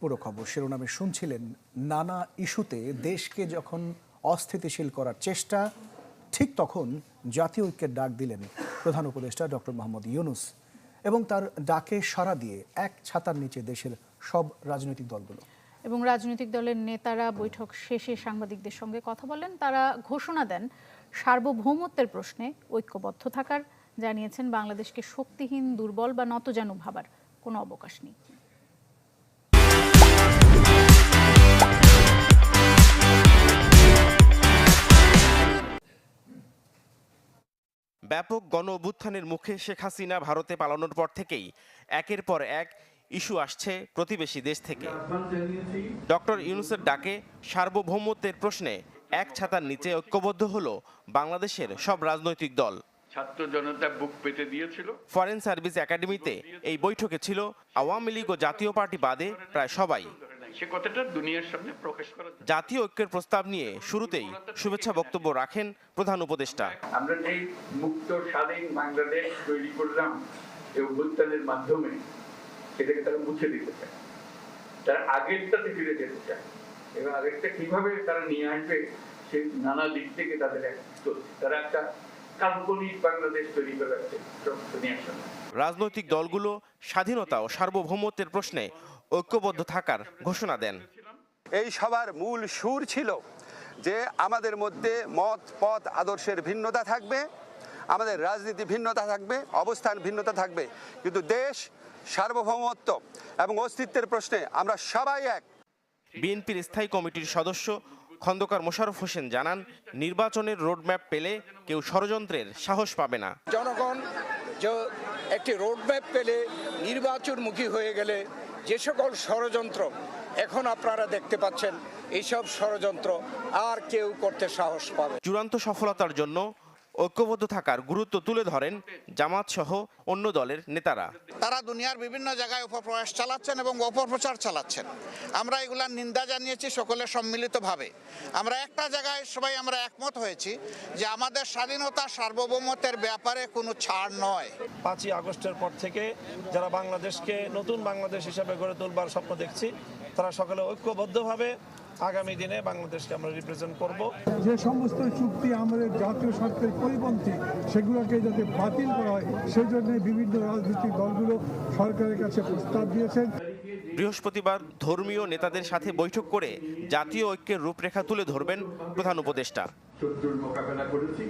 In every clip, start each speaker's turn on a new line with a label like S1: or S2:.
S1: পুরো খবর শিরোনামে শুনছিলেন, নানা ইস্যুতে দেশকে যখন অস্থিতিশীল করার চেষ্টা, ঠিক তখন জাতীয় ঐক্যের ডাক দিলেন প্রধান উপদেষ্টা ডক্টর মোহাম্মদ ইউনূস এবং তার ডাকে সাড়া দিয়ে এক ছাতার নিচে দেশের সব রাজনৈতিক দলগুলো
S2: এবং রাজনৈতিক দলের নেতারা বৈঠক শেষে সাংবাদিকদের সঙ্গে কথা বলেন। তারা ঘোষণা দেন সার্বভৌমত্বের প্রশ্নে ঐক্যবদ্ধ থাকার, জানিয়েছেন বাংলাদেশকে শক্তিহীন, দুর্বল বা নতজানু ভাবার কোনো অবকাশ নেই।
S3: ব্যাপক গণ অভ্যুত্থানের মুখে শেখ হাসিনা ভারতে পালানোর পর থেকেই একের পর এক ইস্যু আসছে প্রতিবেশী দেশ থেকে। ডক্টর ইউনূসের ডাকে সার্বভৌমত্বের প্রশ্নে এক ছাতার নিচে ঐক্যবদ্ধ হলো বাংলাদেশের সব রাজনৈতিক দল।
S4: ছাত্র জনতা বুক পেতে দিয়েছিল।
S3: ফরেন সার্ভিস একাডেমিতে এই বৈঠকে ছিল আওয়ামী লীগ ও জাতীয় পার্টি বাদে প্রায় সবাই।
S4: সে কথাটা দুনিয়ার সামনে প্রকাশ করা।
S3: জাতীয় ঐক্যের প্রস্তাব নিয়ে শুরুতেই শুভেচ্ছা বক্তব্য রাখেন প্রধান উপদেষ্টা।
S4: আমরা যে মুক্ত স্বাধীন বাংলাদেশ তৈরি করলাম এই অভ্যুত্থানের মাধ্যমে, সেটাকে তারা মুছে দিতে চায়, তারা আগেরটাতে ফিরে যেতে চায় এবং আগেরটা কিভাবে তারা নিয়ে আসবে সেই নানা দিক থেকে তাদের তারা একটা কাল্পনিক বাংলাদেশ তৈরি করে রাখছে দুনিয়ার সামনে।
S3: রাজনৈতিক দলগুলো স্বাধীনতা ও সার্বভৌমত্বের প্রশ্নে ঐক্যবদ্ধ থাকার ঘোষণা দেন।
S5: এই সবার মূল সুর ছিল যে আমাদের মধ্যে মত পথ আদর্শের ভিন্নতা থাকবে, আমাদের রাজনীতি ভিন্নতা থাকবে, অবস্থান ভিন্নতা থাকবে, কিন্তু দেশ সার্বভৌমত্ব এবং অস্তিত্বের প্রশ্নে আমরা সবাই এক।
S3: বিএনপির স্থায়ী কমিটির সদস্য খন্দকার মোশাররফ হোসেন জানান, নির্বাচনের রোডম্যাপ পেলে কেউ ষড়যন্ত্রের সাহস পাবে না।
S6: জনগণ একটি রোডম্যাপ পেলে, নির্বাচনমুখী হয়ে গেলে যে সকল ষড়যন্ত্র এখন আপনারা দেখতে পাচ্ছেন, এইসব ষড়যন্ত্র আর কেউ করতে সাহস পাবে।
S3: চূড়ান্ত সফলতার জন্য ঐক্যবদ্ধ থাকার গুরুত্ব তুলে ধরেন জামাত সহ অন্য দলের নেতারা।
S7: তারা দুনিয়ার বিভিন্ন জায়গায় অপপ্রয়াস চালাচ্ছেন এবং অপপ্রচার চালাচ্ছেন। আমরা এগুলার নিন্দা জানিয়েছি সকলে সম্মিলিতভাবে। আমরা একটা জায়গায় সবাই আমরা একমত হয়েছি যে আমাদের স্বাধীনতা সার্বভৌমত্বের ব্যাপারে কোনো ছাড় নয়।
S8: 5ই আগস্টের পর থেকে যারা বাংলাদেশকে নতুন বাংলাদেশ হিসাবে গড়ে তুলবার স্বপ্ন দেখছি, তারা সকলে ঐক্যবদ্ধভাবে আগামী দিনে বাংলাদেশকে আমরা রিপ্রেজেন্ট করব।
S9: যে সমস্ত চুক্তি আমাদের জাতীয় স্বার্থের পরিপন্থী, সেগুলোকে যাতে বাতিল করা হয় সেই জন্য বিভিন্ন রাজনৈতিক দলগুলো সরকারের কাছে প্রস্তাব দিয়েছেন।
S3: বৃহস্পতিবার ধর্মীয় নেতাদের সাথে বৈঠক করে জাতীয় ঐক্যের রূপরেখা তুলে ধরবেন প্রধান উপদেষ্টা।
S4: শত্রুর মোকাবেলা করেছি।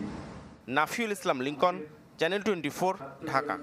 S3: নাফিউল ইসলাম লিংকন, চ্যানেল 24, ঢাকা।